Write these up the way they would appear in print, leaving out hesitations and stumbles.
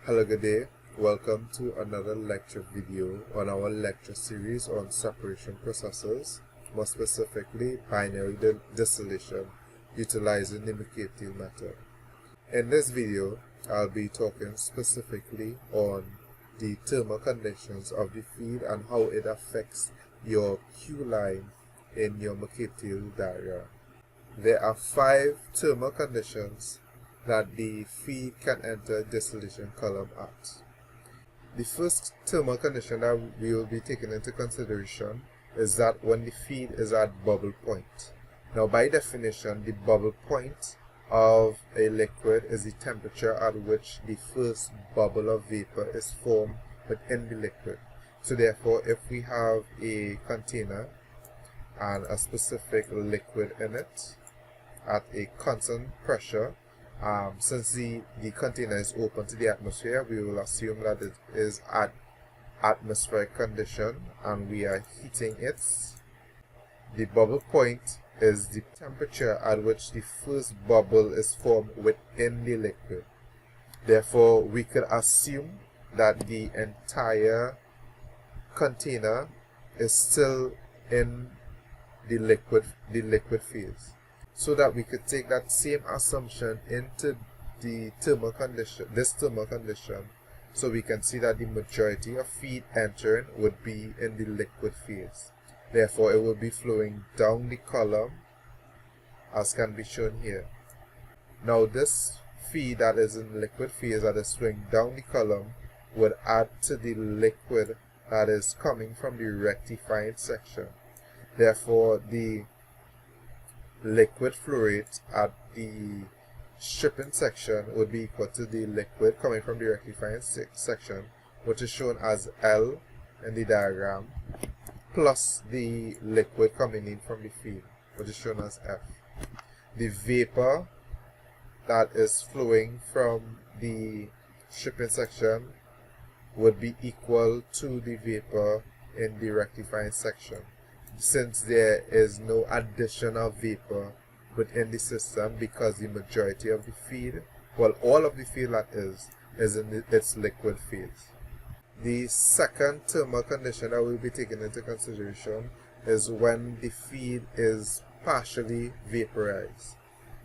Hello, good day. Welcome to another lecture video on our lecture series on separation processes, more specifically binary distillation utilizing the Mccabe Thiele method. In this video, I'll be talking specifically on the thermal conditions of the feed and how it affects your Q line in your Mccabe Thiele diagram. There are 5 thermal conditions that the feed can enter distillation column at. The first thermal condition that we will be taking into consideration is that when the feed is at bubble point. Now, by definition, the bubble point of a liquid is the temperature at which the first bubble of vapor is formed within the liquid. So therefore, if we have a container and a specific liquid in it at a constant pressure, since the container is open to the atmosphere, we will assume that it is at atmospheric condition and we are heating it. The bubble point is the temperature at which the first bubble is formed within the liquid. Therefore, we could assume that the entire container is still in the liquid phase, so that we could take that same assumption into the thermal condition, so we can see that the majority of feed entering would be in the liquid phase. Therefore, it will be flowing down the column as can be shown here. Now, this feed that is in liquid phase that is flowing down the column would add to the liquid that is coming from the rectifying section. Therefore, the liquid flow rate at the stripping section would be equal to the liquid coming from the rectifying section, which is shown as L in the diagram, plus the liquid coming in from the feed, which is shown as F. The vapor that is flowing from the stripping section would be equal to the vapor in the rectifying section, since there is no addition of vapor within the system, because the majority of the feed, well, all of the feed that is in its liquid phase. The second thermal condition that we'll be taking into consideration is when the feed is partially vaporized.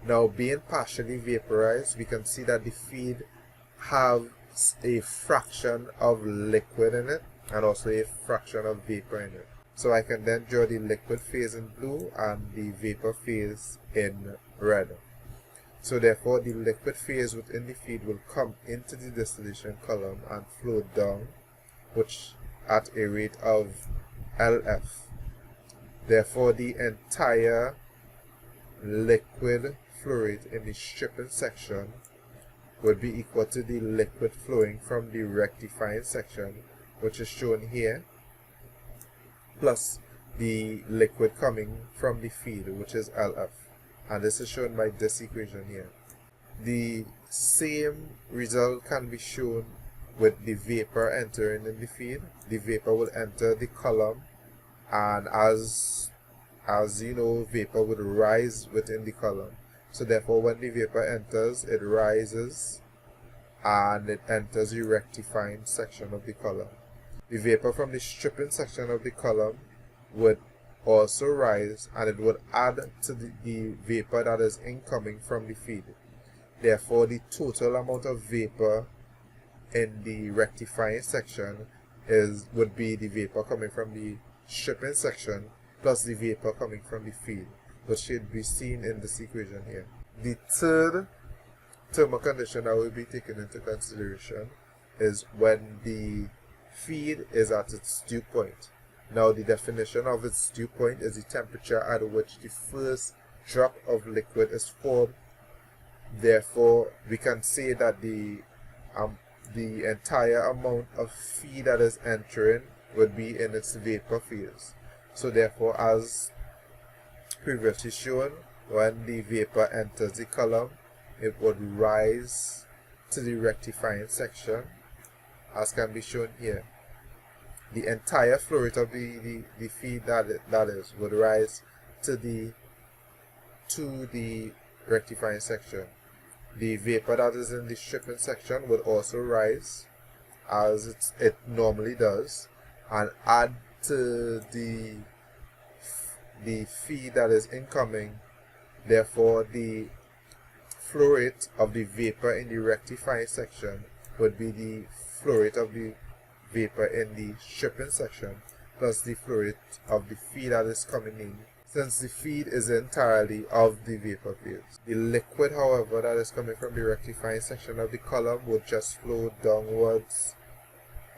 Now, being partially vaporized, we can see that the feed has a fraction of liquid in it and also a fraction of vapor in it. So I can then draw the liquid phase in blue and the vapor phase in red. So therefore, the liquid phase within the feed will come into the distillation column and flow down, which at a rate of LF. Therefore, the entire liquid flow rate in the stripping section would be equal to the liquid flowing from the rectifying section, which is shown here, plus the liquid coming from the feed, which is LF. And this is shown by this equation here. The same result can be shown with the vapor entering in the feed. The vapor will enter the column, and as you know, vapor would rise within the column. So therefore, when the vapor enters, it rises and it enters the rectifying section of the column. The vapor from the stripping section of the column would also rise, and it would add to the vapor that is incoming from the feed. Therefore, the total amount of vapor in the rectifying section would be the vapor coming from the stripping section plus the vapor coming from the feed, which should be seen in this equation here. The third thermal condition that will be taken into consideration is when the feed is at its dew point. Now, the definition of its dew point is the temperature at which the first drop of liquid is formed. Therefore, we can say that the entire amount of feed that is entering would be in its vapor phase. So therefore, as previously shown, when the vapor enters the column, it would rise to the rectifying section, as can be shown here. The entire flow rate of the feed that is would rise to the rectifying section. the vapor that is in the stripping section would also rise as it normally does, and add to the feed that is incoming. Therefore, the flow rate of the vapor in the rectifying section would be the flow rate of the vapor in the stripping section plus the flow rate of the feed that is coming in, since the feed is entirely of the vapor phase. The liquid, however, that is coming from the rectifying section of the column would just flow downwards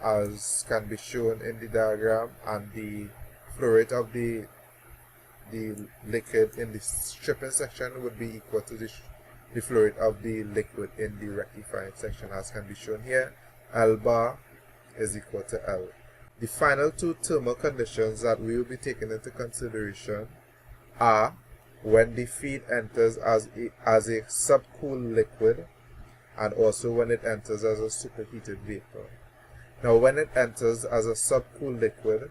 as can be shown in the diagram, and the flow rate of the liquid in the stripping section would be equal to the flow rate of the liquid in the rectifying section, as can be shown here. L bar is equal to L. The final two thermal conditions that we will be taking into consideration are when the feed enters as a subcooled liquid, and also when it enters as a superheated vapor. Now, when it enters as a subcooled liquid,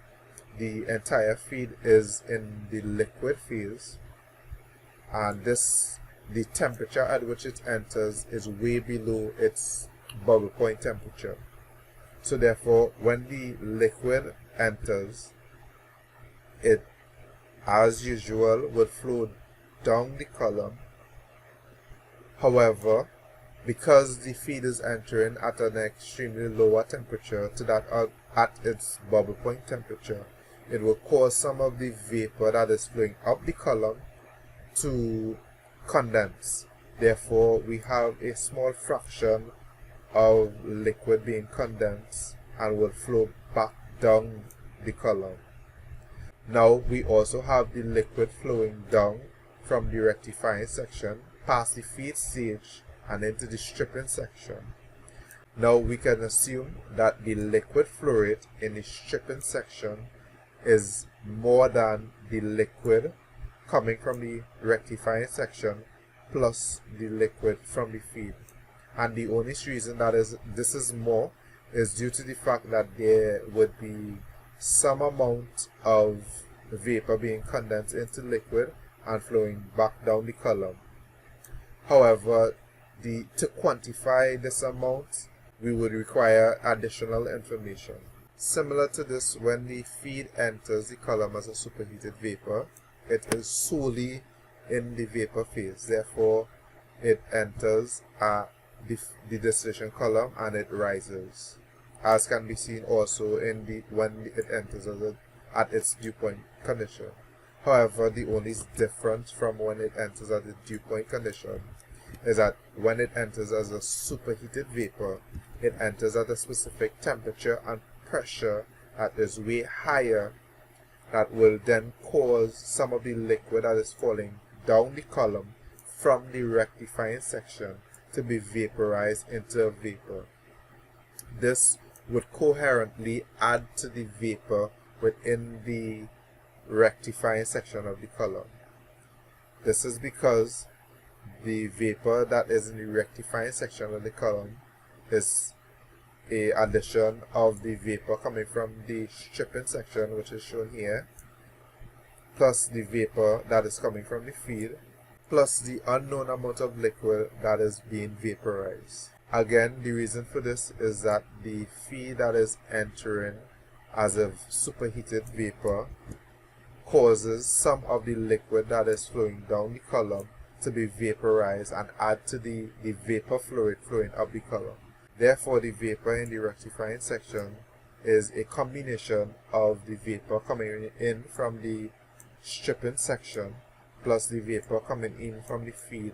the entire feed is in the liquid phase, and the temperature at which it enters is way below its bubble point temperature. So therefore, when the liquid enters, it, as usual, would flow down the column. However, because the feed is entering at an extremely lower temperature to that at its bubble point temperature, it will cause some of the vapor that is flowing up the column to condense. Therefore, we have a small fraction of liquid being condensed and will flow back down the column. Now, we also have the liquid flowing down from the rectifying section past the feed stage and into the stripping section. Now, we can assume that the liquid flow rate in the stripping section is more than the liquid coming from the rectifying section plus the liquid from the feed. And the only reason that this is more is due to the fact that there would be some amount of vapor being condensed into liquid and flowing back down the column. However, to quantify this amount, we would require additional information. Similar to this, when the feed enters the column as a superheated vapor, it is solely in the vapor phase. Therefore, it enters the distillation column and it rises, as can be seen also in when it enters at its dew point condition. However, the only difference from when it enters at the dew point condition is that when it enters as a superheated vapor, it enters at a specific temperature and pressure that is way higher, that will then cause some of the liquid that is falling down the column from the rectifying section to be vaporized into a vapor. This would coherently add to the vapor within the rectifying section of the column. This is because the vapor that is in the rectifying section of the column is a addition of the vapor coming from the stripping section, which is shown here, plus the vapor that is coming from the feed, plus the unknown amount of liquid that is being vaporized. Again, the reason for this is that the feed that is entering as a superheated vapor causes some of the liquid that is flowing down the column to be vaporized and add to the vapor fluid flowing up the column. Therefore, the vapor in the rectifying section is a combination of the vapor coming in from the stripping section plus the vapor coming in from the feed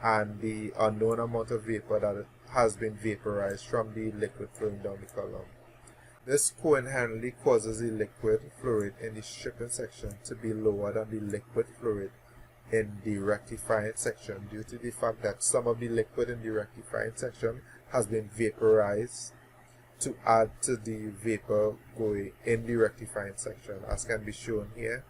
and the unknown amount of vapor that has been vaporized from the liquid flowing down the column. This coinherently causes the liquid flow rate in the stripping section to be lower than the liquid flow rate in the rectifying section, due to the fact that some of the liquid in the rectifying section has been vaporized to add to the vapor going in the rectifying section, as can be shown here.